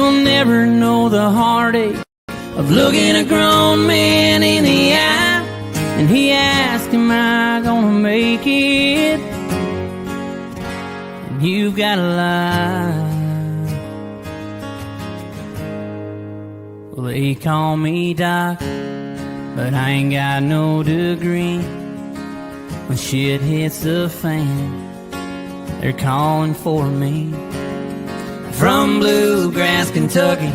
You'll never know the heartache of looking a grown man in the eye, and he asked, am I gonna make it? And you've got a lie. Well, they call me Doc, but I ain't got no degree. When shit hits the fan, they're calling for me. From bluegrass Kentucky,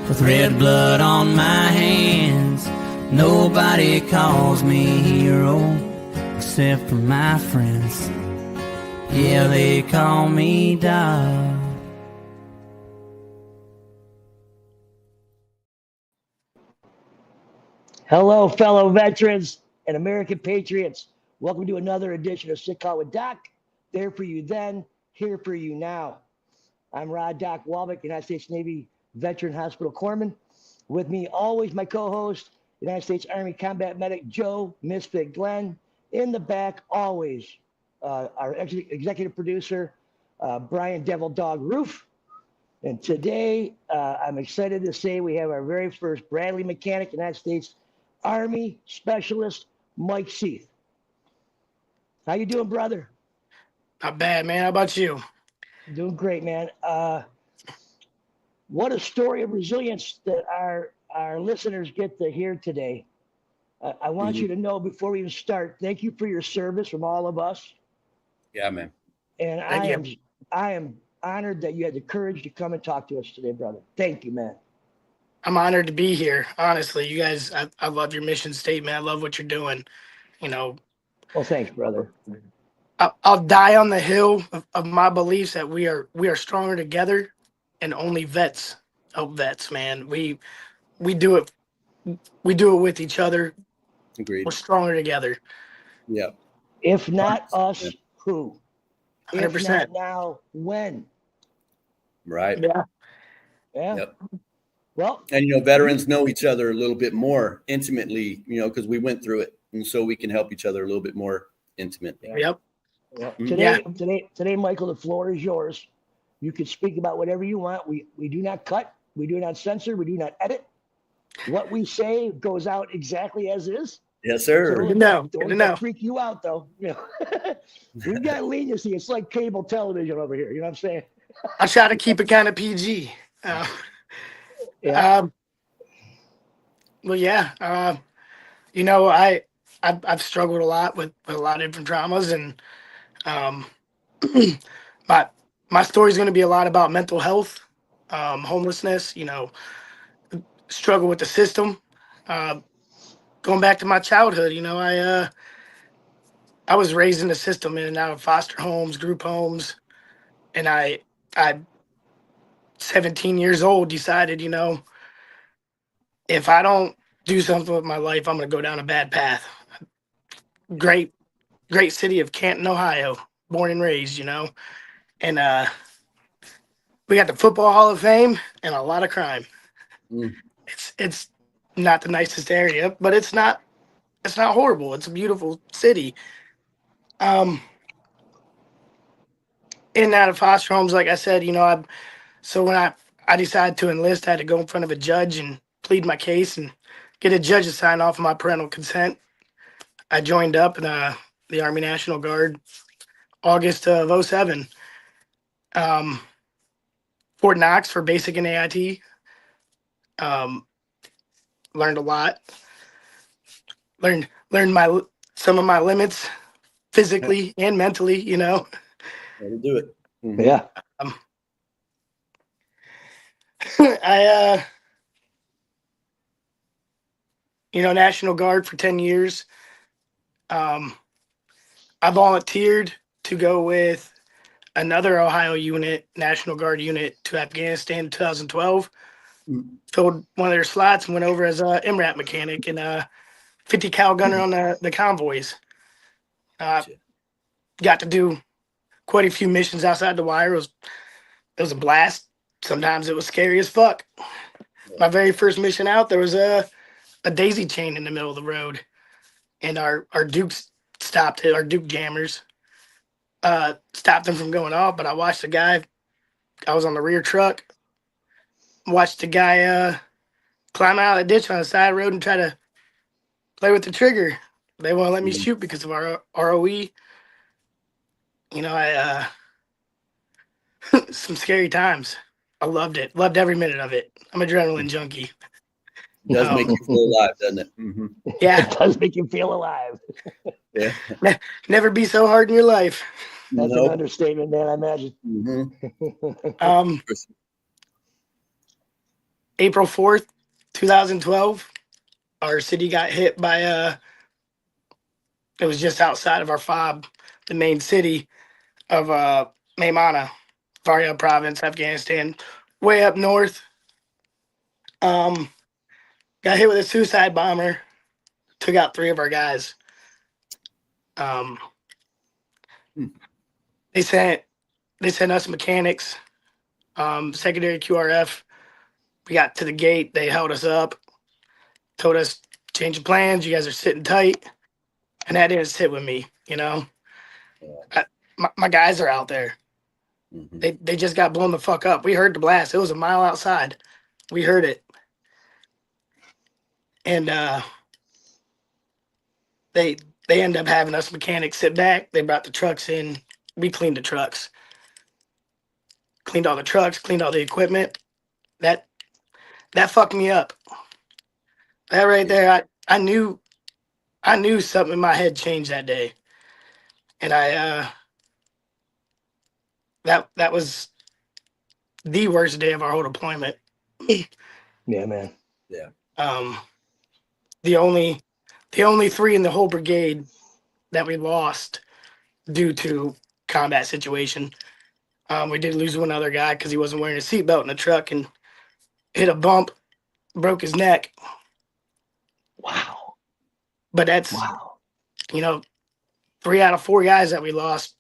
with red blood on my hands, nobody calls me hero except for my friends. Yeah, they call me Doc. Hello, fellow veterans and American patriots. Welcome to another edition of Sick Call with Doc. There for you then, here for you now. I'm Rod Doc Walbeck, United States Navy Veteran Hospital Corpsman. With me always my co-host, United States Army Combat Medic Joe Misfit Glenn. In the back, always, our executive producer, Brian Devil Dog Roof. And today, I'm excited to say we have our very first Bradley mechanic, United States Army Specialist Mike Seich. How you doing, brother? Not bad, man. How about you? Doing great, man. What a story of resilience that our listeners get to hear today. I want you to know before we even start, thank you for your service from all of us. Yeah, man. And I am honored that you had the courage to come and talk to us today, brother. Thank you, man. I'm honored to be here. Honestly, you guys, I love your mission statement. I love what you're doing. You know, Well, thanks, brother. I'll die on the hill of my beliefs that we are stronger together, and only vets help vets, man. We do it with each other. Agreed. We're stronger together. Yeah. If not us, who? 100%. If not now, when? Right. Yeah. Yeah. Yep. Well, And, veterans know each other a little bit more intimately, because we went through it. And so we can help each other a little bit more intimately. Yep. Today, Michael, the floor is yours. You can speak about whatever you want. We do not cut. We do not censor. We do not edit. What we say goes out exactly as is. Yes, sir. So don't freak you out, though. We've got leniency. It's like cable television over here. You know what I'm saying? I try to keep it kind of PG. Yeah. Well, yeah. I've struggled a lot with a lot of different traumas, and my story is going to be a lot about mental health, homelessness. Struggle with the system. Going back to my childhood, I was raised in the system, in and out of foster homes, group homes, and I 17 years old, decided, if I don't do something with my life, I'm going to go down a bad path. Great city of Canton, Ohio, born and raised, and we got the Football Hall of Fame and a lot of crime. It's not the nicest area, but it's not horrible. It's a beautiful city. In and out of foster homes, like I said, so when I decided to enlist, I had to go in front of a judge and plead my case and get a judge to sign off on my parental consent. I joined up in the Army National Guard August of 2007. Fort Knox for basic and AIT. Learned a lot. Learned some of my limits physically and mentally, That'll do it. Mm-hmm. Yeah. National Guard for 10 years. I volunteered to go with another Ohio unit, National Guard unit, to Afghanistan in 2012. Filled one of their slots and went over as a MRAP mechanic and a 50 cal gunner on the convoys. Got to do quite a few missions outside the wire. It was a blast. Sometimes it was scary as fuck. My very first mission out, there was a daisy chain in the middle of the road, and our Dukes stopped it. Our Duke jammers stopped them from going off. But I watched the guy. I was on the rear truck. watched the guy climb out of the ditch on the side of the road and try to play with the trigger. They won't let me shoot because of our ROE. You know, I some scary times. I loved it. Loved every minute of it. I'm adrenaline junkie. It does make you feel alive, doesn't it? Yeah. It does make you feel alive. Yeah. Never be so hard in your life. That's an understatement, man, I imagine. April 4th, 2012, our city got hit by it was just outside of our fob, the main city of Maimana, Faryab province, Afghanistan, way up north. Got hit with a suicide bomber, took out 3 of our guys. They sent us mechanics, secondary QRF. We got to the gate. They held us up, told us change of plans. You guys are sitting tight, and that didn't sit with me. You know, my guys are out there. They just got blown the fuck up. We heard the blast. It was a mile outside. We heard it, and they ended up having us mechanics sit back. They brought the trucks in. We cleaned the trucks, cleaned all the trucks, cleaned all the equipment. That fucked me up. That right there, I knew something in my head changed that day, and that was the worst day of our whole deployment. Yeah, man. Yeah. The only 3 in the whole brigade that we lost due to combat situation. We did lose one other guy because he wasn't wearing a seatbelt in the truck and hit a bump, broke his neck. Wow. But that's, 3 out of 4 guys that we lost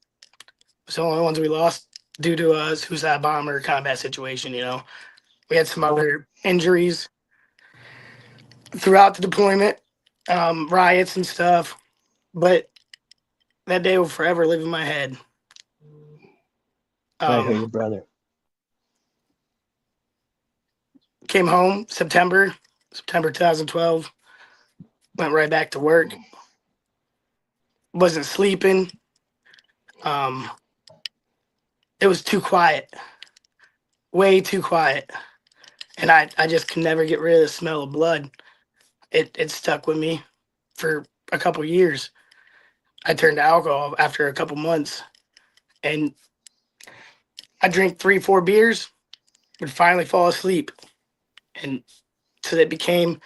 was the only ones we lost due to a suicide bomb or combat situation. We had some other injuries throughout the deployment, riots and stuff, but that day will forever live in my head. I hear you, brother. Came home September 2012, went right back to work. Wasn't sleeping. It was too quiet, way too quiet. And I just could never get rid of the smell of blood. It stuck with me for a couple years. I turned to alcohol after a couple months, and I drank 3-4 beers, would finally fall asleep, and so that became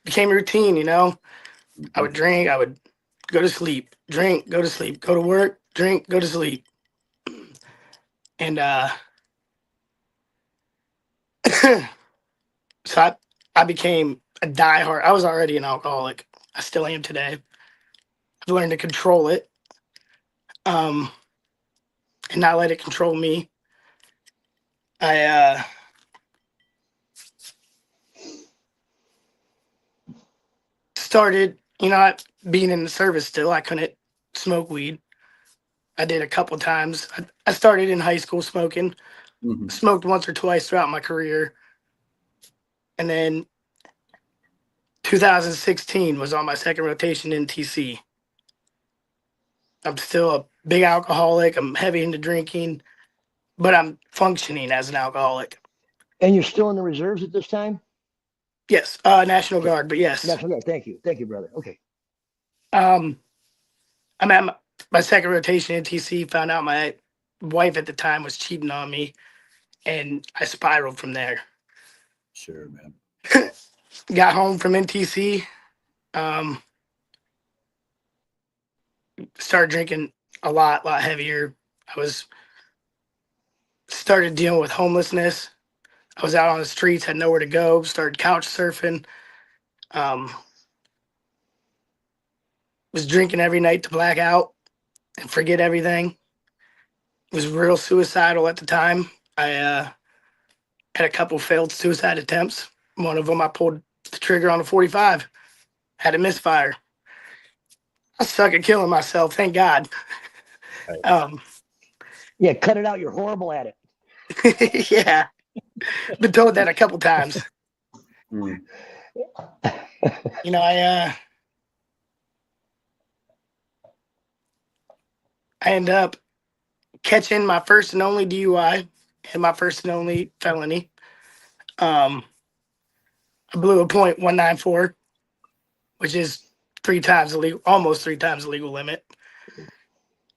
routine. I would drink, I would go to sleep, drink, go to sleep, go to work, drink, go to sleep, and so I became a diehard. I was already an alcoholic. I still am today. I've learned to control it, and not let it control me. I started, being in the service still. I couldn't smoke weed. I did a couple times. I started in high school smoking, smoked once or twice throughout my career. And then 2016 was on my second rotation in TC. I'm still a big alcoholic. I'm heavy into drinking, but I'm functioning as an alcoholic. And you're still in the reserves at this time? Yes, National Guard, but yes. National Guard. Thank you, brother. Okay. I'm at my second rotation in TC, found out my wife at the time was cheating on me, and I spiraled from there. Sure, man. Got home from NTC, started drinking a lot heavier. Started dealing with homelessness. I was out on the streets, had nowhere to go, started couch surfing. Was drinking every night to black out and forget everything. Was real suicidal at the time. I had a couple failed suicide attempts. One of them, I pulled the trigger on a 45, had a misfire. I suck at killing myself, thank God. Yeah, cut it out. You're horrible at it. Yeah. Been told that a couple times. Mm. You know, I end up catching my first and only DUI and my first and only felony. I blew a .194, which is 3 times the legal, almost 3 times the legal limit.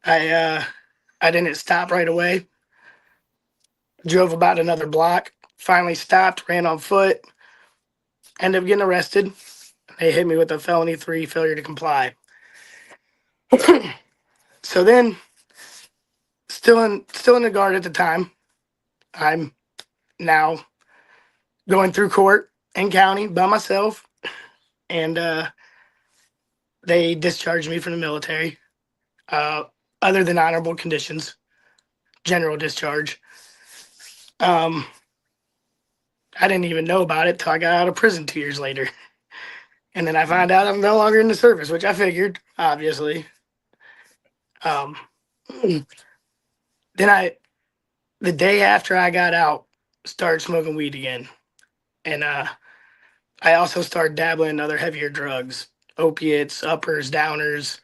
I didn't stop right away. Drove about another block. Finally stopped. Ran on foot. Ended up getting arrested. They hit me with a felony 3 failure to comply. So then, still in the guard at the time. I'm now going through court in county by myself, and they discharged me from the military. Other than honorable conditions, general discharge. I didn't even know about it till I got out of prison 2 years later. And then I found out I'm no longer in the service, which I figured, obviously. Then the day after I got out, started smoking weed again. And I also started dabbling in other heavier drugs, opiates, uppers, downers.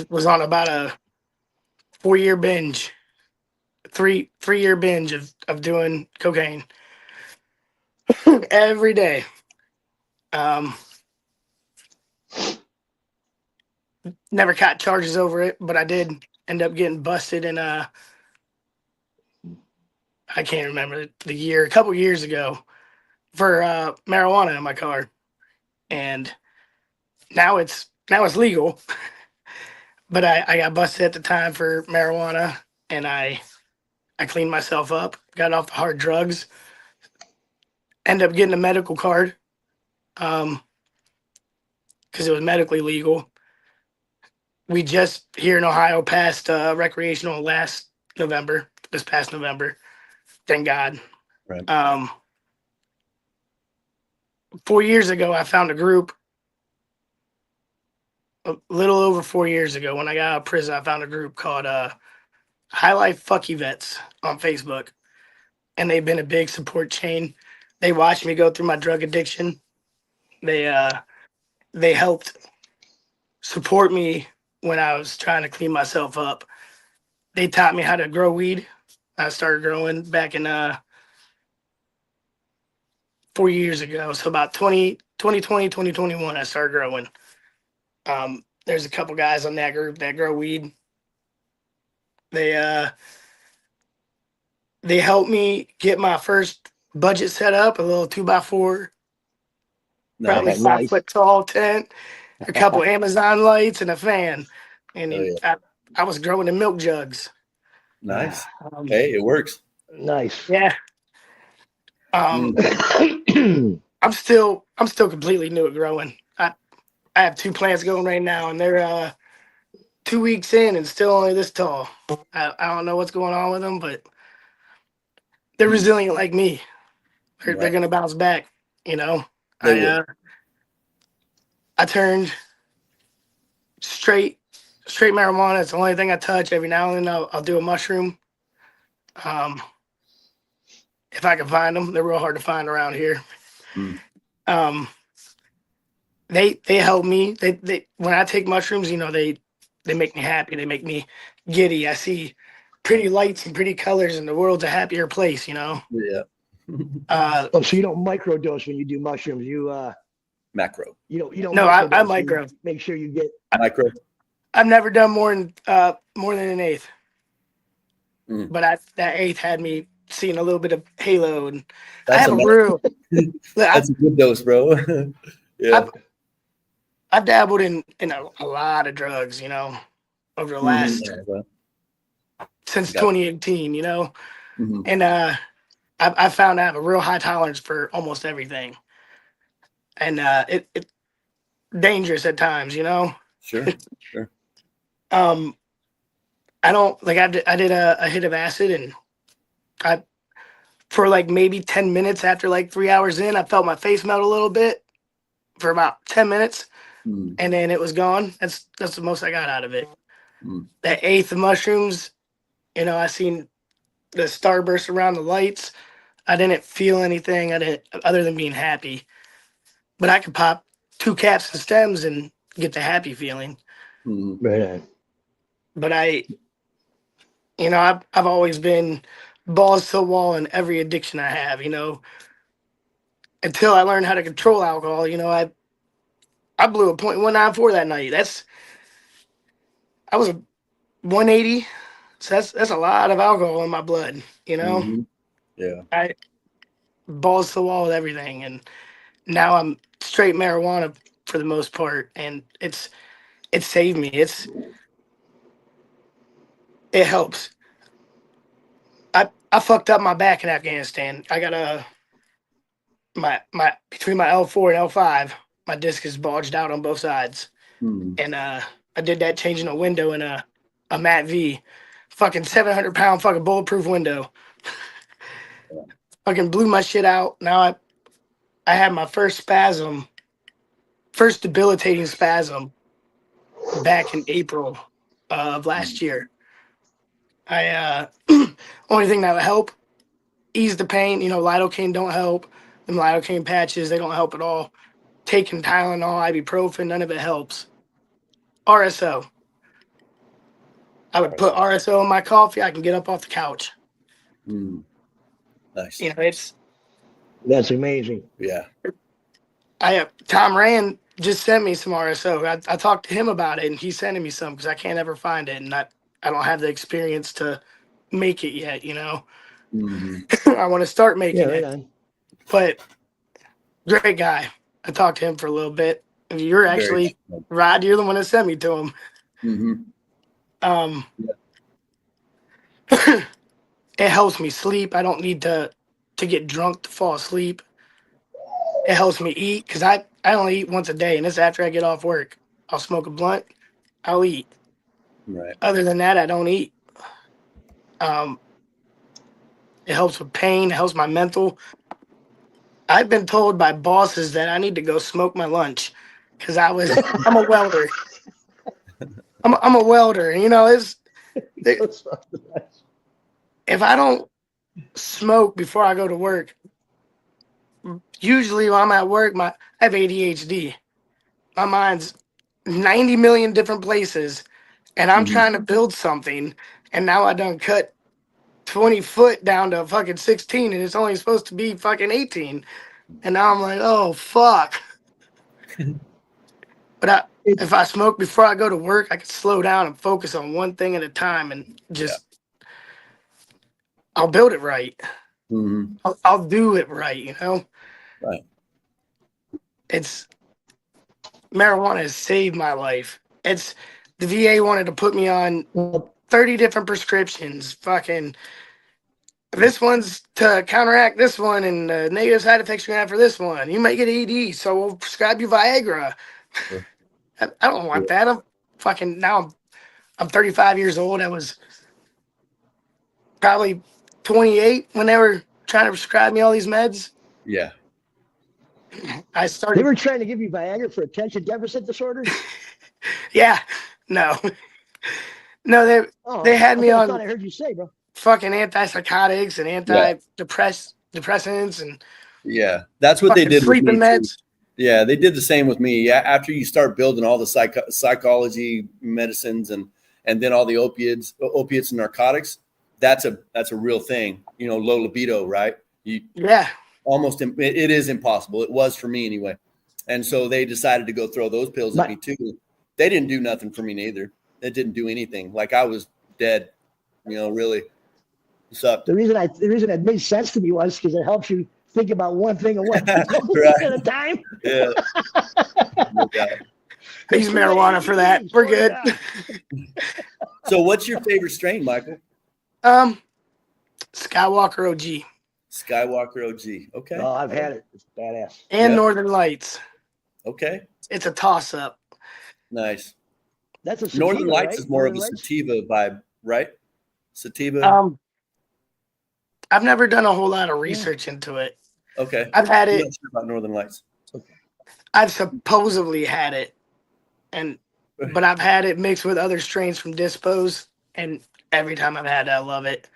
Was on about a 4-year binge, three-year binge of doing cocaine every day. Never caught charges over it, but I did end up getting busted in I can't remember the year, a couple years ago, for marijuana in my car. And now it's legal. But I got busted at the time for marijuana, and I cleaned myself up, got off the hard drugs, ended up getting a medical card because it was medically legal. We just here in Ohio passed recreational this past November. Thank God. Right. 4 years ago, I found a group. A little over 4 years ago, when I got out of prison, I found a group called High Life Fuck You Vets on Facebook, and they've been a big support chain. They watched me go through my drug addiction. They helped support me when I was trying to clean myself up. They taught me how to grow weed. I started growing back in 4 years ago. So about 2020, 2021, I started growing. There's a couple guys on that group that grow weed. They helped me get my first budget set up, a little 2x4, probably Nice. 5 foot tall tent, a couple Amazon lights, and a fan. And Oh, yeah. I was growing in milk jugs. Nice. Hey, it works. Nice. Yeah. I'm still completely new at growing. I have 2 plants going right now, and they're 2 weeks in and still only this tall. I don't know what's going on with them, but they're resilient like me. They're Right. gonna bounce back. You know, They will. I turned straight marijuana. It's the only thing I touch. Every now and then I'll do a mushroom. If I can find them, they're real hard to find around here. They help me. They when I take mushrooms, you know, they make me happy. They make me giddy. I see pretty lights and pretty colors, and the world's a happier place. You know. Yeah. Oh, so you don't microdose when you do mushrooms. You Macro. you don't. No, I microdose. micro. You make sure you get. Micro. I've never done more than an eighth, Mm. but that eighth had me seeing a little bit of halo, and That's I have a real. That's a good dose, bro. Yeah. I've dabbled in a lot of drugs, you know, over the last since 2018, you know, and I found I have a real high tolerance for almost everything, and it dangerous at times, you know. Sure. I don't like I did a hit of acid, and I for like maybe 10 minutes after like 3 hours in, I felt my face melt a little bit for about 10 minutes, and then it was gone. That's the most I got out of it. That eighth of mushrooms, you know, I seen the starburst around the lights, I didn't feel anything. I didn't other than being happy. But I could pop 2 caps and stems and get the happy feeling. Mhm. Right on. But I've always been balls to the wall in every addiction I have. Until I learned how to control alcohol. I blew a .194 that night. I was a 180. So that's a lot of alcohol in my blood. Mhm. Yeah. I balls to the wall with everything, and now I'm straight marijuana for the most part, and it saved me. It helps. I fucked up my back in Afghanistan. I got my between my L4 and L5, my disc is bulged out on both sides, Mhm. and I did that changing a window in a Mat V, fucking 700-pound fucking bulletproof window. Fucking blew my shit out. Now I had my first debilitating spasm back in April of last year. I only thing that would help ease the pain. Lidocaine don't help. Them lidocaine patches, they don't help at all. Taking Tylenol, ibuprofen, none of it helps. RSO. I would put RSO in my coffee. I can get up off the couch. Mhm. Nice. That's amazing. Yeah. Tom Rand just sent me some RSO. I talked to him about it, and he's sending me some because I can't ever find it, and I don't have the experience to make it yet. Mhm. I want to start making Yeah, right it, on. but great guy. I talked to him for a little bit. And you're Very actually nice. Rod. You're the one that sent me to him. Mhm. Um, it helps me sleep. I don't need to get drunk to fall asleep. It helps me eat because I only eat once a day, and it's after I get off work. I'll smoke a blunt. I'll eat. Right. Other than that, I don't eat. Um, it helps with pain. It helps my mental. I've been told by bosses that I need to go smoke my lunch because I'm a welder. I'm a welder, and if I don't smoke before I go to work, usually when I'm at work, I have ADHD. My mind's 90 million different places, and I'm Mhm. trying to build something, and now I done cut 20 foot down to fucking 16, and it's only supposed to be fucking 18. And now I'm like, oh, fuck. But if I smoke before I go to work, I can slow down and focus on one thing at a time and Yeah. I'll build it right. Mhm. I'll do it right, Right. It's marijuana has saved my life. The VA wanted to put me on Well, 30 different prescriptions. Fucking this one's to counteract this one, and the negative side effects you're gonna have for this one. You might get ED, so we'll prescribe you Viagra. Sure. I don't want that. I'm 35 years old. I was probably 28 when they were trying to prescribe me all these meds. Yeah. I they started. were trying to give you Viagra for attention deficit disorder. Yeah, no, no. They had That's me what I thought on I heard you say, bro. fucking antipsychotics and Yeah. antidepressants and Yeah. That's what they fucking did with me sleeping too. meds. Yeah, they did the same with me. Yeah, after you start building all the psychology medicines and then all the opiates and narcotics, that's a real thing. Low libido, right? You Yeah, almost it is impossible. It was for me anyway. And so they decided to go throw those pills at me too. They didn't do nothing for me neither. It didn't do anything. Like I was dead. Really sucked. The reason it made sense to me was because it helps you think about one thing at Right. at a time. Yeah. No doubt. I use marijuana for that. We're good. So what's your favorite strain, Michael? Skywalker OG Skywalker OG. Okay. Oh, I've had it. It's badass. and Yeah. Northern Lights. Okay. It's a toss up. Nice. That's a sativa, Northern Lights right? is more Northern of a Lights? sativa vibe, right? Sativa. I've never done a whole lot of research into it. Okay. I've had I'm it. not sure about Northern Lights. I've supposedly had it, but I've had it mixed with other strains from Dispos, and every time I've had it, I love it.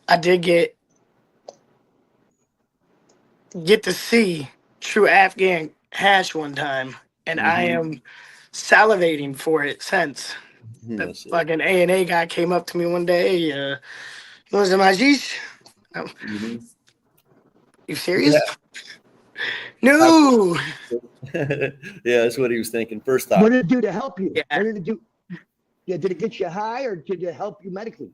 I did get to see true Afghan hash one time, and I am salivating for it since. The That's it. fucking A&A guy came up to me one day. You want some hashish? You serious? No. Yeah, that's what he was thinking. First thought. What did it do to help you? Yeah. What did it do? Yeah, did it get you high or did it help you medically?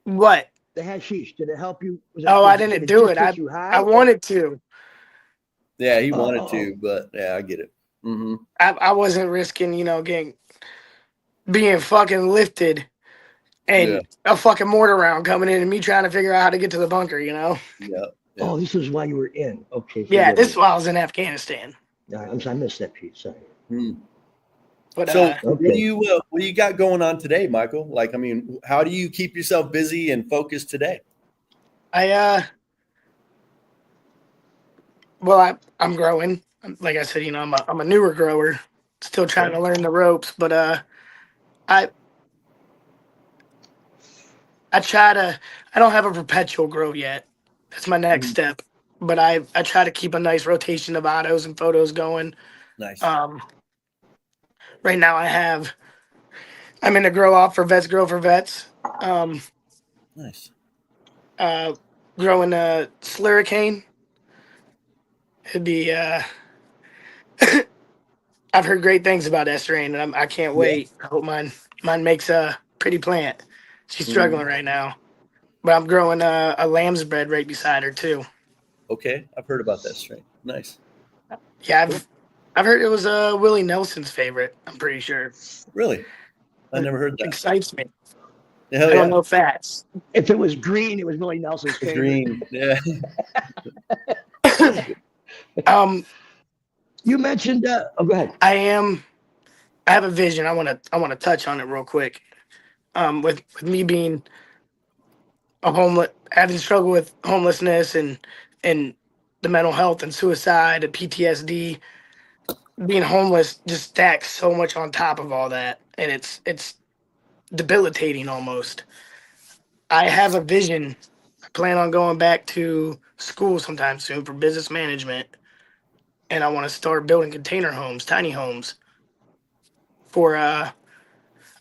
What? The hashish, did it help you? I didn't do it. Get you high, I wanted to. Yeah, he wanted to, but yeah, I get it. I wasn't risking, being fucking lifted and a fucking mortar round coming in and me trying to figure out how to get to the bunker, Yeah. Oh, this is why you were in. Okay. Yeah, this is why I was in Afghanistan. I missed that piece. Sorry. But so what do you got going on today, Michael? Like, I mean, how do you keep yourself busy and focused today? I'm growing. Like I said, I'm a newer grower, still trying to learn the ropes. But I don't have a perpetual grow yet. That's my next step. But I try to keep a nice rotation of autos and photos going. Nice. Right now I'm in a grow off for Vets Grow for Vets. Nice. Growing a slurricane. It'd be I've heard great things about Esterain, and I can't wait. I hope mine makes a pretty plant. She's struggling right now, but I'm growing a lamb's bread right beside her too. Okay, I've heard about that strain. Nice. Yeah, I've heard it was Willie Nelson's favorite. I'm pretty sure. Really, I never heard that. Excites me. Hell I don't know facts. If it was green, it was Willie Nelson's favorite. Green, yeah. You mentioned. Go ahead. I have a vision. I want to touch on it real quick. With me being having struggled with homelessness and the mental health and suicide and PTSD, being homeless just stacks so much on top of all that, and it's debilitating almost. I have a vision. I plan on going back to school sometime soon for business management, and I want to start building container homes, tiny homes. I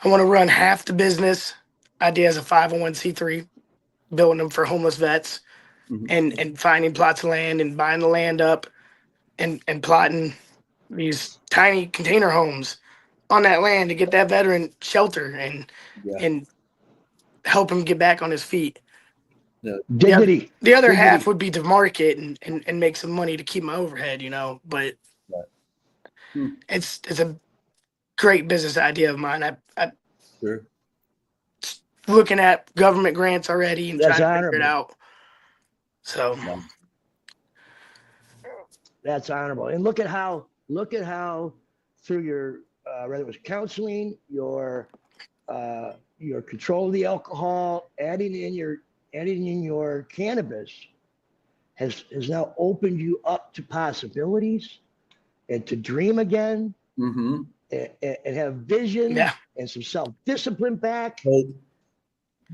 want to run half the business idea as a 501c3, building them for homeless vets, and finding plots of land and buying the land up and plotting these tiny container homes on that land to get that veteran shelter and help him get back on his feet. Dignity. The other half would be to market and make some money to keep my overhead, but it's a great business idea of mine. I looking at government grants already and trying to figure it out. So that's honorable. And look at how through your whether it was counseling, your control of the alcohol, adding in your cannabis has now opened you up to possibilities and to dream again and have vision and some self-discipline back.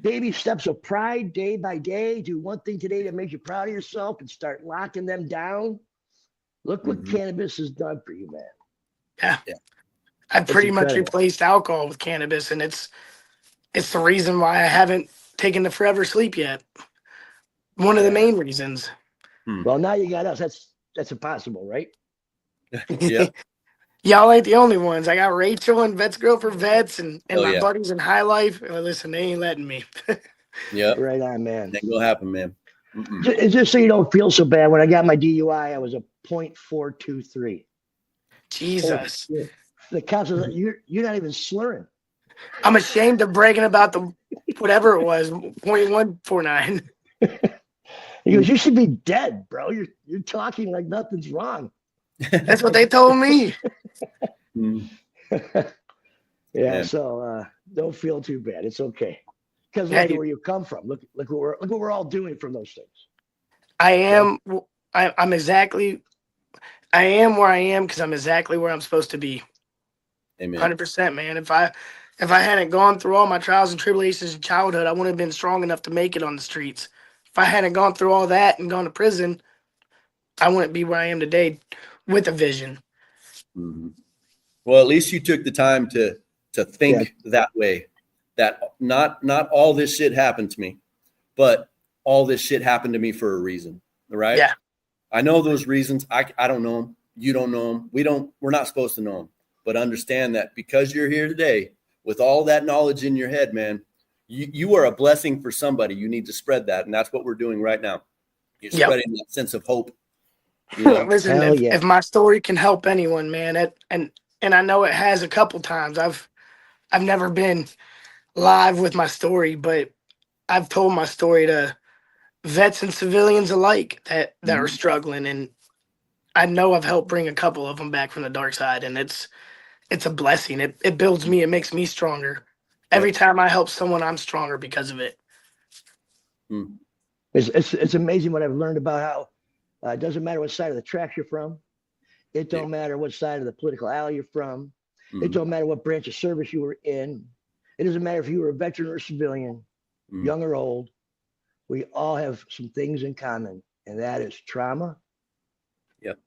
Baby steps of pride day by day. Do one thing today that makes you proud of yourself and start locking them down. Look what cannabis has done for you, man. Yeah. I've pretty much replaced alcohol with cannabis, and it's the reason why I haven't taken the forever sleep yet. One of the main reasons. Well, now you got us. That's impossible, right? Yeah. Y'all ain't the only ones. I got Rachel and Vets Grow for Vets and my buddies in High Life. Listen, they ain't letting me. Yeah. Right on, man. That will happen, man. Just so you don't feel so bad, when I got my DUI, I was a .423. Jesus. Oh, the cops are like, you're not even slurring. I'm ashamed of bragging about the whatever it was, .149. He goes, you should be dead, bro. You're talking like nothing's wrong. That's what they told me. So don't feel too bad. It's okay. Because look at where you come from. Look what we're all doing from those things. I am where I am because I'm exactly where I'm supposed to be. Amen. 100%, man. If I If I hadn't gone through all my trials and tribulations in childhood, I wouldn't have been strong enough to make it on the streets. If I hadn't gone through all that and gone to prison, I wouldn't be where I am today with a vision. Mm-hmm. Well, at least you took the time to think that way, that not all this shit happened to me, but all this shit happened to me for a reason. Right? Yeah. I know those reasons. I don't know them. You don't know them. We're not supposed to know them, but understand that because you're here today with all that knowledge in your head, man, you are a blessing for somebody. You need to spread that. And that's what we're doing right now. You're spreading that sense of hope. You know? Listen, if my story can help anyone, man, and I know it has a couple times. I've never been live with my story, but I've told my story to vets and civilians alike that are struggling, and I know I've helped bring a couple of them back from the dark side, and it's a blessing. It builds me. It makes me stronger. Every time I help someone, I'm stronger because of it. It's amazing what I've learned about how it doesn't matter what side of the tracks you're from. It don't matter what side of the political aisle you're from. It don't matter what branch of service you were in. It doesn't matter if you were a veteran or a civilian, young or old. We all have some things in common, and that is trauma. Yep.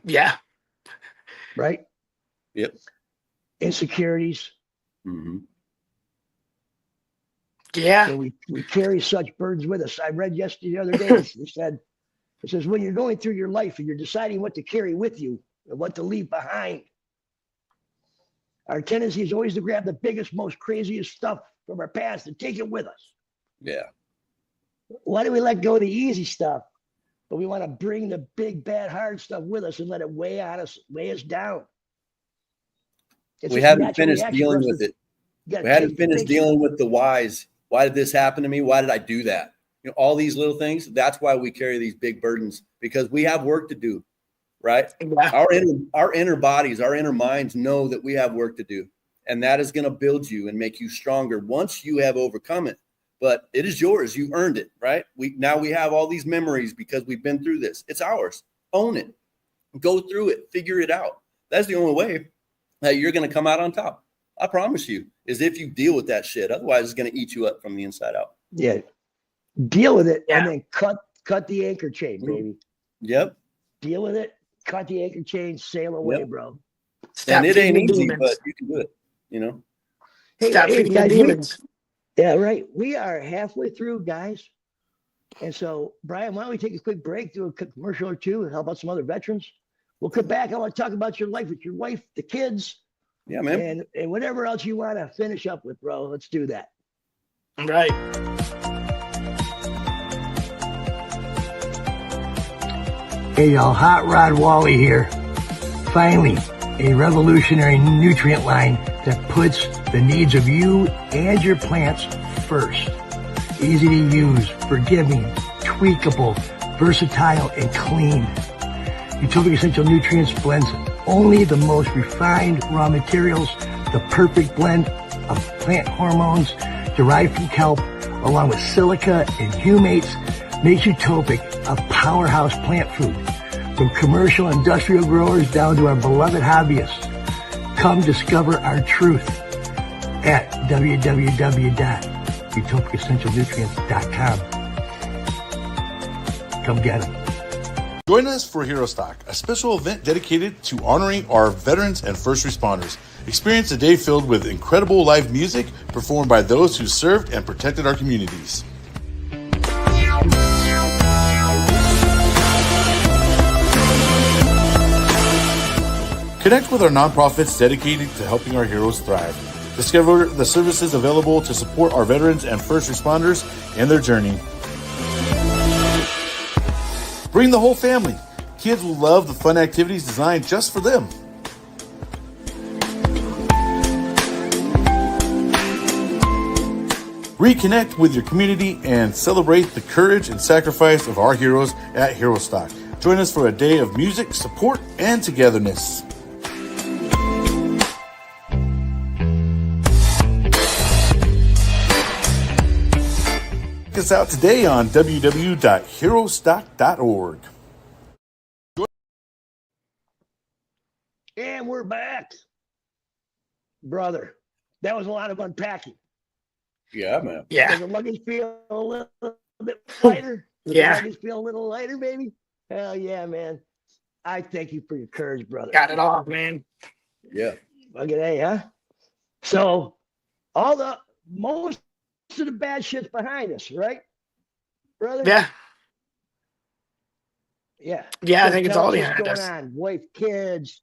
Yeah. Right? Yep. Insecurities. Yeah. And we carry such burdens with us. I read the other day, it says, when you're going through your life and you're deciding what to carry with you and what to leave behind, our tendency is always to grab the biggest, most craziest stuff from our past and take it with us. Yeah. Why do we let go of the easy stuff, but we want to bring the big, bad, hard stuff with us and let it weigh us down? We haven't finished dealing with it. We hadn't finished dealing with the whys. Why did this happen to me? Why did I do that? You know, all these little things. That's why we carry these big burdens, because we have work to do, right? Yeah. Our inner bodies, our inner minds know that we have work to do, and that is going to build you and make you stronger once you have overcome it. But it is yours. You earned it, right? We have all these memories because we've been through this. It's ours. Own it. Go through it. Figure it out. That's the only way that you're going to come out on top. I promise you, is if you deal with that shit. Otherwise, it's going to eat you up from the inside out. Yeah. Deal with it and then cut the anchor chain, baby. Yep. Deal with it. Cut the anchor chain. Sail away, bro. And it ain't easy, but you can do it. You know. Stop feeding the demons. Yeah, right. We are halfway through, guys. And so, Brian, why don't we take a quick break, do a commercial or two, and help out some other veterans? We'll come back. I want to talk about your life with your wife, the kids. Yeah, man. And whatever else you want to finish up with, bro. Let's do that. Right. Hey, y'all. Hot Rod Wally here. Finally, a revolutionary nutrient line that puts the needs of you and your plants first. Easy to use, forgiving, tweakable, versatile, and clean. Utopic Essential Nutrients blends only the most refined raw materials, the perfect blend of plant hormones derived from kelp, along with silica and humates, makes Utopic a powerhouse plant food. From commercial industrial growers down to our beloved hobbyists. Come discover our truth at www.utopicessentialnutrients.com. Come get them. Join us for Hero Stock, a special event dedicated to honoring our veterans and first responders. Experience a day filled with incredible live music performed by those who served and protected our communities. Connect with our nonprofits dedicated to helping our heroes thrive. Discover the services available to support our veterans and first responders in their journey. Bring the whole family. Kids will love the fun activities designed just for them. Reconnect with your community and celebrate the courage and sacrifice of our heroes at Hero Stock. Join us for a day of music, support, and togetherness. Check us out today on www.herostock.org. And we're back. Brother, that was a lot of unpacking. Yeah, man. Yeah. Does the luggage feel a little bit lighter? Does Yeah. the luggage feel a little lighter, baby? Hell yeah, man. I thank you for your courage, brother. Got it off, man. Yeah. Look at that, huh? So most of the bad shit's behind us, right, brother? Yeah. Yeah. Yeah, So I think it's tell all us what's behind going us. on. Wife, kids.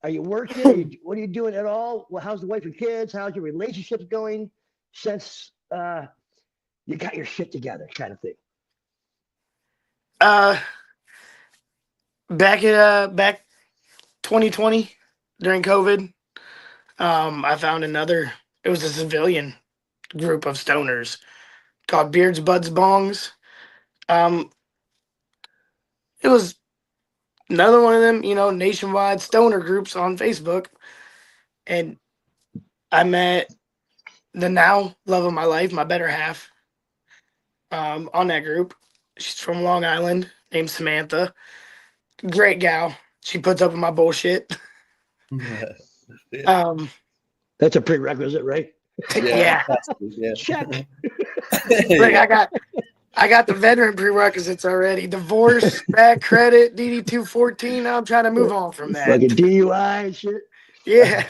Are you working? What are you doing at all? Well, how's the wife and kids? How's your relationships going since you got your shit together, kind of thing? Back 2020 during COVID, I found it was a civilian group of stoners called Beards, Buds, Bongs. It was another one of them, nationwide stoner groups on Facebook. And I met the now love of my life, my better half, on that group. She's from Long Island, named Samantha. Great gal. She puts up with my bullshit. Um, That's a prerequisite, right? yeah. Yeah. Check. Like I got the veteran prerequisites already. Divorce, bad credit, DD 214. I'm trying to move on from that. Fucking DUI and shit. Yeah.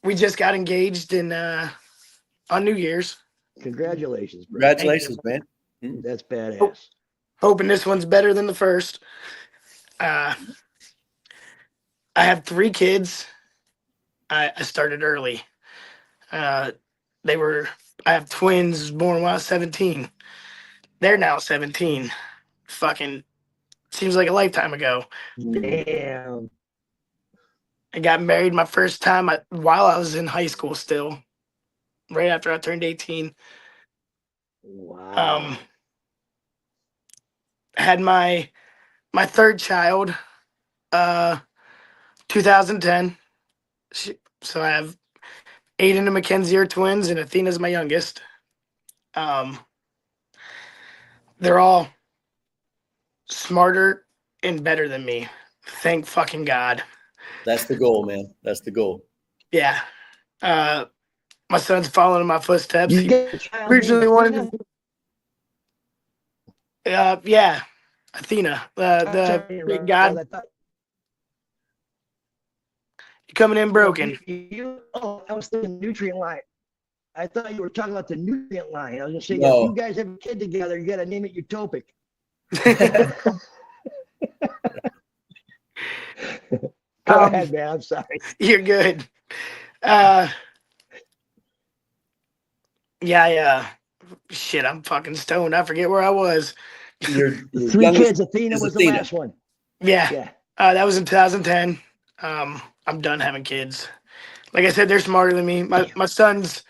We just got engaged on New Year's. Congratulations, bro. Congratulations, man. That's badass. Hoping this one's better than the first. I have 3 kids. I started early. I have twins born when I was 17. They're now 17. Fucking seems like a lifetime ago. Damn. I got married my first time while I was in high school still, right after I turned 18. Wow. Had my third child, 2010. So I have Aiden and Mackenzie are twins, and Athena's my youngest. They're all smarter and better than me. Thank fucking God. That's the goal, man. That's the goal. Yeah. My son's following in my footsteps. You He get a child originally named wanted Athena? to. Yeah, Athena, I'm the sorry, big Russ, God. I thought You coming in broken. I was thinking nutrient line. I thought you were talking about the nutrient line. I was gonna say, No. if you guys have a kid together, you gotta name it utopic. Go ahead, man. I'm sorry. You're good. Yeah. Shit, I'm fucking stoned. I forget where I was. Your 3 youngest kids. Athena is was Athena. the last one. Yeah. Yeah. That was in 2010. I'm done having kids. Like I said, they're smarter than me. My son's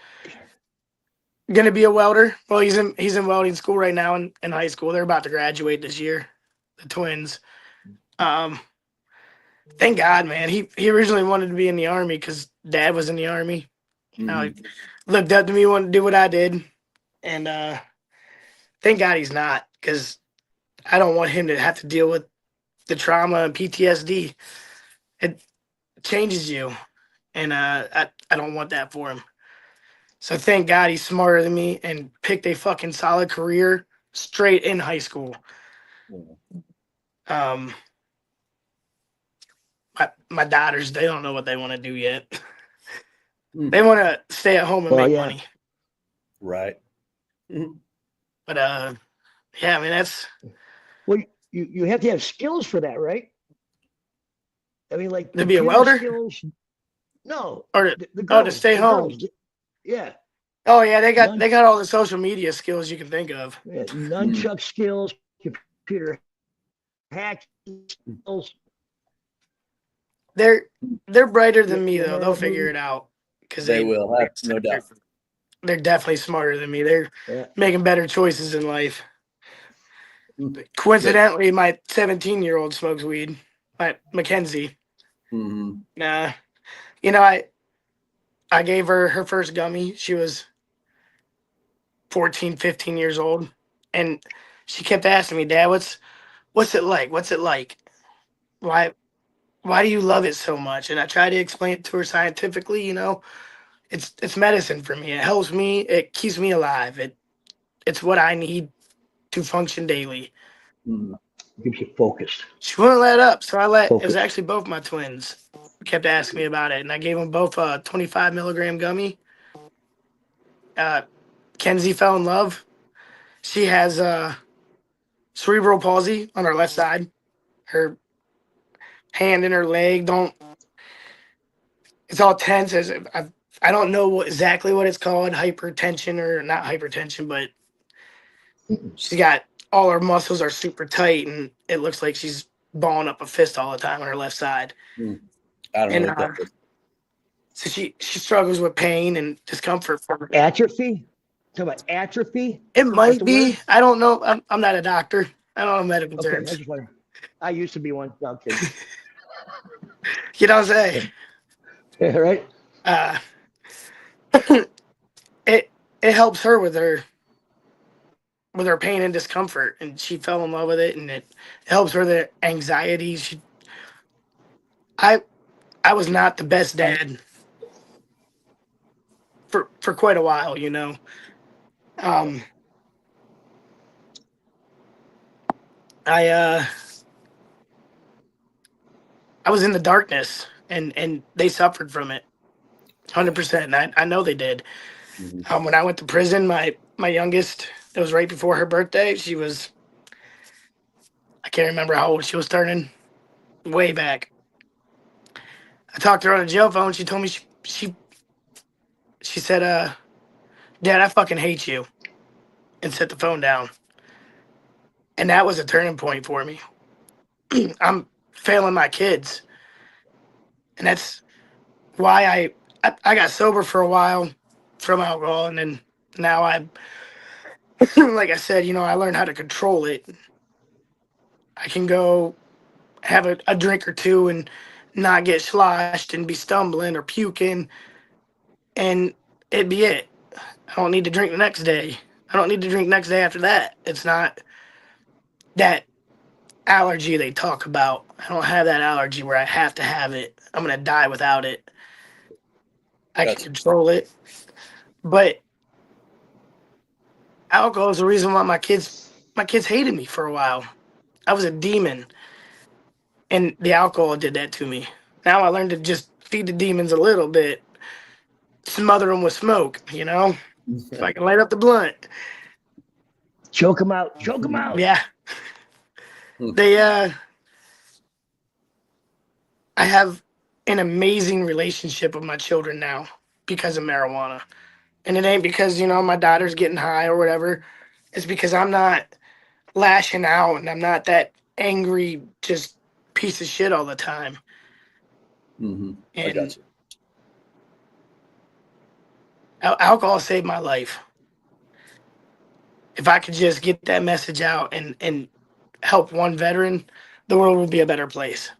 gonna be a welder. Well, he's in welding school right now in high school. They're about to graduate this year. The twins. Thank God, man. He originally wanted to be in the Army because Dad was in the Army. Now he looked up to me, wanted to do what I did, and thank God he's not, because I don't want him to have to deal with the trauma and PTSD. It changes you, and I don't want that for him. So thank God he's smarter than me and picked a fucking solid career straight in high school. My daughters, they don't know what they want to do yet. They want to stay at home and make money. Right. But yeah, I mean, that's Well, you have to have skills for that, right? I mean, like to be a computer welder, skills. No, or the girls, to stay the home. girls. Yeah. Oh yeah, they got all the social media skills you can think of. Yeah, nunchuck skills, computer hack skills. They're brighter than me though. They'll figure it out because They will. Have no doubt. They're definitely smarter than me. They're making better choices in life. Coincidentally, my 17-year-old smokes weed. Mackenzie. Nah, I gave her first gummy. She was 14, 15 years old, and she kept asking me, "Dad, what's it like? What's it like?" Why? why do you love it so much? And I try to explain it to her scientifically. It's medicine for me. It helps me. It keeps me alive. It's what I need to function daily. Mhm. Keeps you focused. She wouldn't let up, so it was Focused. actually both my twins kept asking me about it, and I gave them both a 25 milligram gummy. Kenzie fell in love. She has cerebral palsy on her left side. Her hand and her leg don't. It's all tense. I don't know exactly what it's called, hypertension or not hypertension, but she's got all her muscles are super tight, and it looks like she's balling up a fist all the time on her left side. I don't know And what that is. so she struggles with pain and discomfort. Atrophy? Talk about atrophy? It That's might the be. word? I don't know. I'm not a doctor. I don't know medical Okay, I terms. just wonder. I used to be one. No, I'm kidding. You know what I'm saying? Right? It helps her with her pain and discomfort, and she fell in love with it, and it helps her with her anxiety. I was not the best dad for quite a while, I was in the darkness, and they suffered from it 100%. And I know they did. Mhm. When I went to prison, my youngest, it was right before her birthday. I can't remember how old she was turning, way back. I talked to her on the jail phone. She told me she said, Dad, I fucking hate you, and set the phone down. And that was a turning point for me. I'm failing my kids. And that's why I got sober for a while from alcohol. And then now like I said, I learned how to control it. I can go have a drink or two and not get sloshed and be stumbling or puking, and it'd be it. I don't need to drink the next day. I don't need to drink next day after that. It's not that allergy they talk about. I don't have that allergy where I have to have it. I'm gonna die without it. I can That's control it. But alcohol is the reason why my kids hated me for a while. I was a demon, and the alcohol did that to me. Now I learned to just feed the demons a little bit, smother them with smoke, if I can light up the blunt. Choke them out. Choke them out. Yeah. Hmm. I have an amazing relationship with my children now because of marijuana. And it ain't because, my daughter's getting high or whatever. It's because I'm not lashing out and I'm not that angry, just piece of shit all the time. I And got you. alcohol saved my life. If I could just get that message out and help one veteran, the world would be a better place.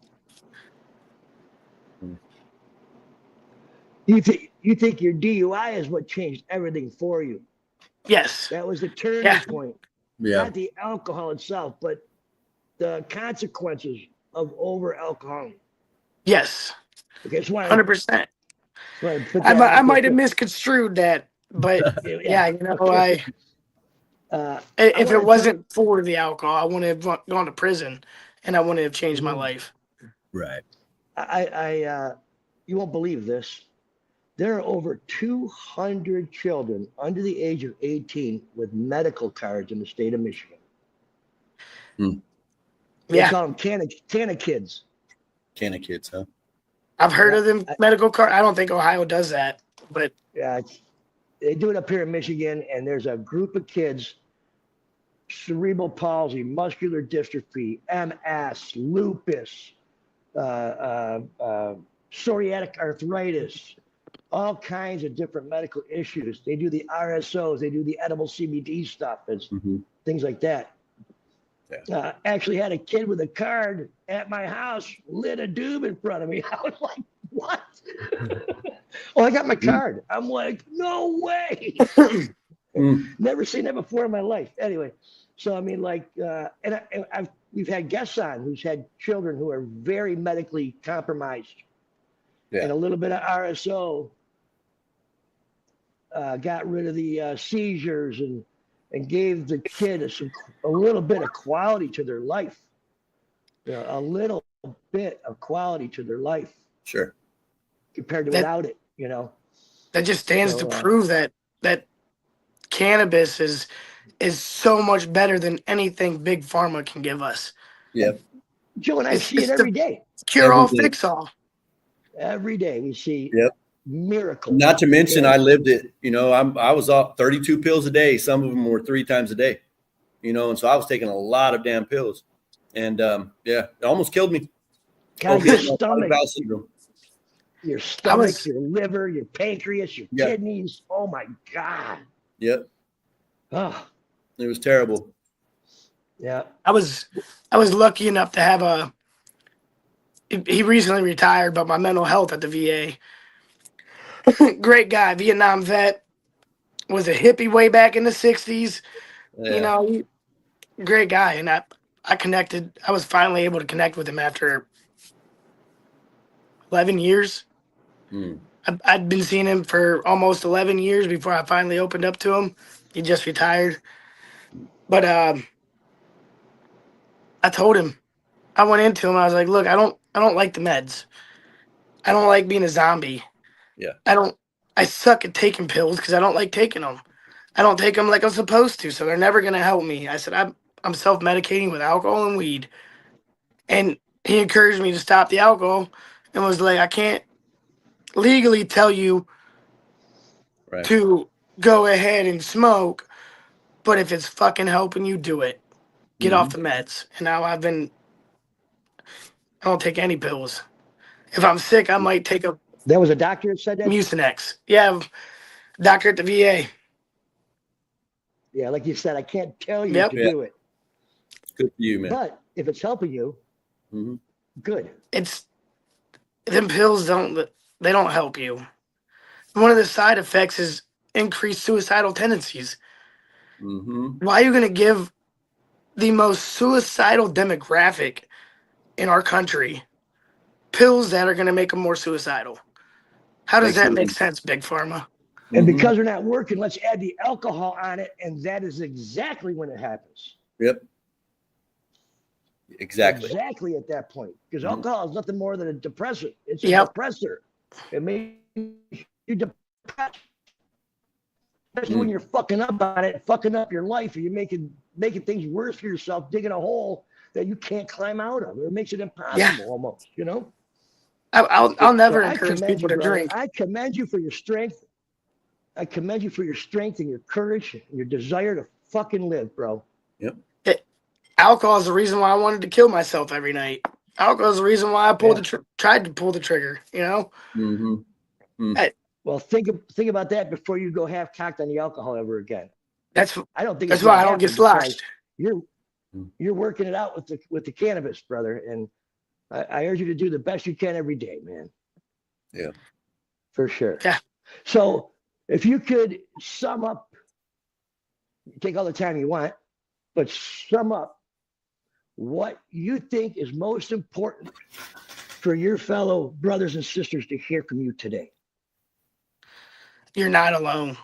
You think your DUI is what changed everything for you? Yes. That was the turning Yeah. point. Yeah. Not the alcohol itself, but the consequences of over alcohol. Yes. Okay, just want 100%. to put I that out might have there. misconstrued that, but yeah, Okay. if it I wasn't for the alcohol, I wouldn't have gone to prison, and I wouldn't have changed my life. Right. you won't believe this. There are over 200 children under the age of 18 with medical cards in the state of Michigan. They Yeah, call them Tana kids. Can of kids, huh? I've heard Yeah, of them medical card. I don't think Ohio does that, but Yeah, they do it up here in Michigan, and there's a group of kids, cerebral palsy, muscular dystrophy, MS, lupus, psoriatic arthritis, all kinds of different medical issues. They do the RSOs, they do the edible CBD stuff, and things like that. Yeah. Actually had a kid with a card at my house, lit a doob in front of me. I was like, what? Oh, I got my card. I'm like, no way. Never seen that before in my life. Anyway, so I mean, like, and we've had guests on who's had children who are very medically compromised. Yeah. And a little bit of RSO got rid of the seizures and gave the kid a little bit of quality to their life. You know, a little bit of quality to their life. Sure. Compared to without it, you know. That just stands to prove that cannabis is so much better than anything big pharma can give us. Yeah. Joe and I see it every day. Cure all, fix all. Every day we see miracles. Not to mention, I lived it. You know, I was off 32 pills a day. Some of them were 3 times a day. You know, and so I was taking a lot of damn pills, and it almost killed me. God, your stomach, your liver, your pancreas, your kidneys. Oh my God. Yep. Oh, it was terrible. Yeah. I was lucky enough to have he recently retired, but my mental health at the VA. Great guy, Vietnam vet, was a hippie way back in the 60s. Yeah. You know, great guy. And I connected. I was finally able to connect with him after 11 years. I'd been seeing him for almost 11 years before I finally opened up to him. He just retired. But I told him, I went into him, I was like, look, I don't like the meds. I don't like being a zombie. Yeah. I suck at taking pills because I don't like taking them. I don't take them like I'm supposed to, so they're never going to help me. I said, I'm self-medicating with alcohol and weed. And he encouraged me to stop the alcohol and was like, I can't legally tell you to go ahead and smoke, but if it's fucking helping you, do it. Get off the meds. And now I don't take any pills. If I'm sick, I might take a... That was a doctor that said that? Mucinex. Yeah, doctor at the VA. Yeah, like you said, I can't tell you to do it. Good for you, man. But if it's helping you, good. Them pills don't help you. One of the side effects is increased suicidal tendencies. Why are you going to give the most suicidal demographic in our country pills that are going to make them more suicidal? How does that make sense, Big Pharma? And because they're not working, let's add the alcohol on it, and that is exactly when it happens. Yep. Exactly. Exactly at that point. Because alcohol is nothing more than a depressant. It's a depressor. It makes you depressed. Especially when you're fucking up on it, fucking up your life, or you're making things worse for yourself, digging a hole that you can't climb out of. It makes it impossible almost, you know? I'll never encourage people to drink. I commend you for your strength. I commend you for your strength and your courage and your desire to fucking live, bro. Yep. Alcohol is the reason why I wanted to kill myself every night. Alcohol is the reason why I tried to pull the trigger, you know? Well, think about that before you go half cocked on the alcohol ever again. I don't think that's why I don't get sloshed. You're working it out with the cannabis, brother, and I urge you to do the best you can every day, man. Yeah, for sure. Yeah. So if you could sum up, take all the time you want, but sum up what you think is most important for your fellow brothers and sisters to hear from you today. You're not alone.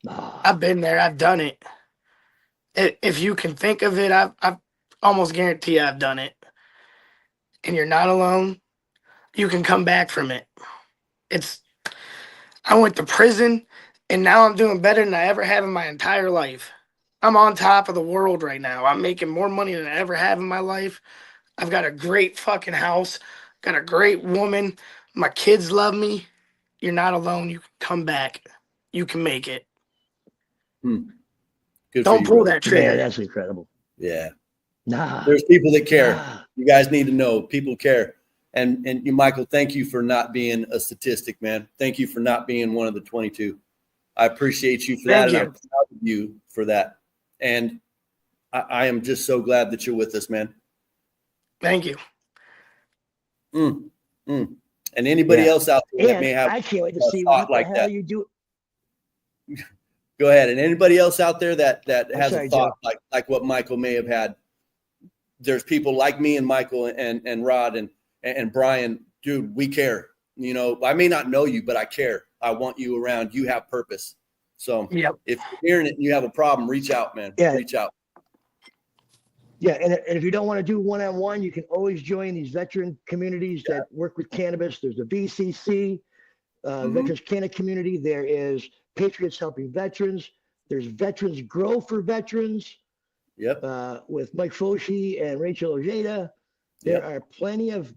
I've been there. I've done it. If you can think of it, I've almost guarantee I've done it. And you're not alone. You can come back from it. I went to prison, and now I'm doing better than I ever have in my entire life. I'm on top of the world right now. I'm making more money than I ever have in my life. I've got a great fucking house. Got a great woman. My kids love me. You're not alone. You can come back. You can make it. Don't pull that trigger. Yeah, that's incredible. Yeah. Nah. There's people that care. You guys need to know people care. And you, Michael, thank you for not being a statistic, man. Thank you for not being one of the 22. I appreciate you for that. And I'm proud of you for that. And I am just so glad that you're with us, man. Thank you. And anybody else out there that may have I can't wait to see what the hell you do. Go ahead. And anybody else out there that has a thought like what Michael may have had, there's people like me and Michael and Rod and Brian, dude, we care. You know, I may not know you, but I care. I want you around. You have purpose. So Yep. if you're hearing it and you have a problem, reach out, man. Yeah. Reach out. Yeah, and if you don't want to do one-on-one, you can always join these veteran communities that work with cannabis. There's the VCC, Veterans Canada Community. There is Patriots Helping Veterans. There's Veterans Grow for Veterans. Yep. With Mike Foshi and Rachel Ojeda. There are plenty of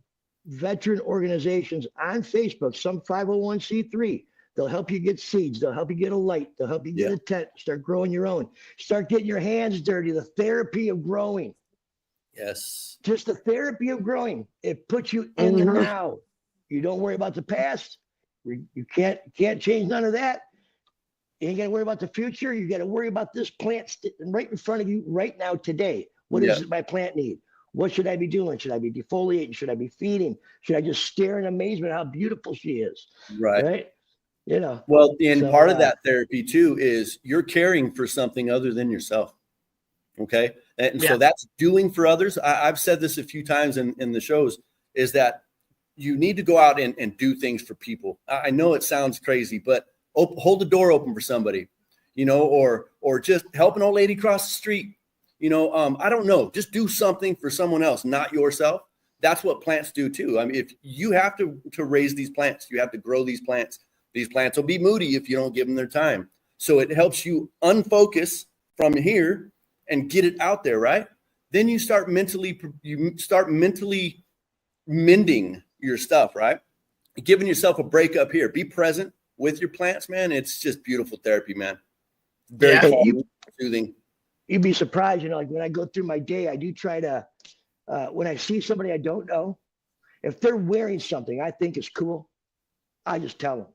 veteran organizations on Facebook, some 501c3. They'll help you get seeds. They'll help you get a light. They'll help you get a tent. Start growing your own. Start getting your hands dirty. The therapy of growing. Yes. Just the therapy of growing. It puts you in the now. You don't worry about the past. You can't change none of that. You ain't got to worry about the future. You got to worry about this plant right in front of you right now today. What does my plant need? What should I be doing? Should I be defoliating? Should I be feeding? Should I just stare in amazement how beautiful she is? Right? You know. Well, and part of that therapy too is you're caring for something other than yourself. Okay. And so that's doing for others. I've said this a few times in the shows, is that you need to go out and do things for people. I know it sounds crazy, but hold the door open for somebody, you know, or just help an old lady cross the street. You know, I don't know, just do something for someone else, not yourself. That's what plants do too. I mean, if you have to raise these plants, you have to grow these plants. These plants will be moody if you don't give them their time. So it helps you unfocus from here and get it out there, right? Then you start mentally mending your stuff, right? Giving yourself a break up here. Be present with your plants, man. It's just beautiful therapy, man. Very calming, soothing. You'd be surprised, you know, like when I go through my day, I do try to, when I see somebody I don't know, if they're wearing something I think is cool, I just tell them.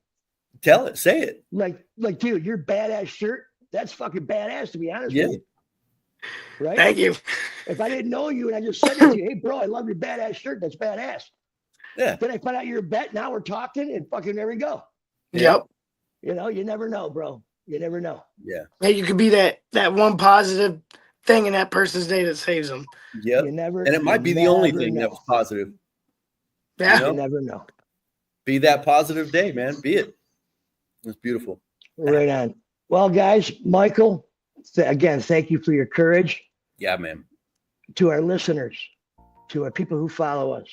Tell it, say it. Like, dude, your badass shirt, that's fucking badass, to be honest with you. Right? Thank you. If I didn't know you and I just said to you, hey, bro, I love your badass shirt, that's badass. Yeah. Then I find out you're a vet, now we're talking, and fucking there we go. Yep. You know, you never know, bro. You never know. Yeah. Hey, you could be that one positive thing in that person's day that saves them. Yep. You never, and it might be the only thing that was positive. Yeah. You never know. Be that positive day, man. Be it. It's beautiful. Right on. Well, guys, Michael, again, thank you for your courage. Yeah, man. To our listeners, to our people who follow us,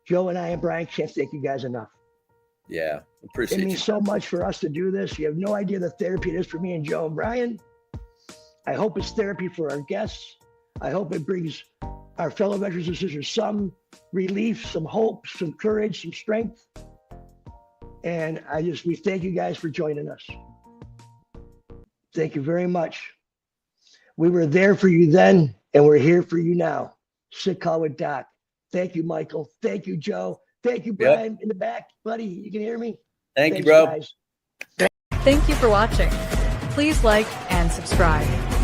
Joe and I and Brian can't thank you guys enough. Yeah, appreciate it. It means so much for us to do this. You have no idea the therapy it is for me and Joe and Brian. I hope it's therapy for our guests. I hope it brings our fellow veterans and sisters some relief, some hope, some courage, some strength. And we thank you guys for joining us. Thank you very much. We were there for you then, and we're here for you now. Sick Call with Doc. Thank you, Michael. Thank you, Joe. Thank you, Brian, in the back. Buddy, you can hear me? Thanks, you, bro. Guys. Thank you for watching. Please like and subscribe.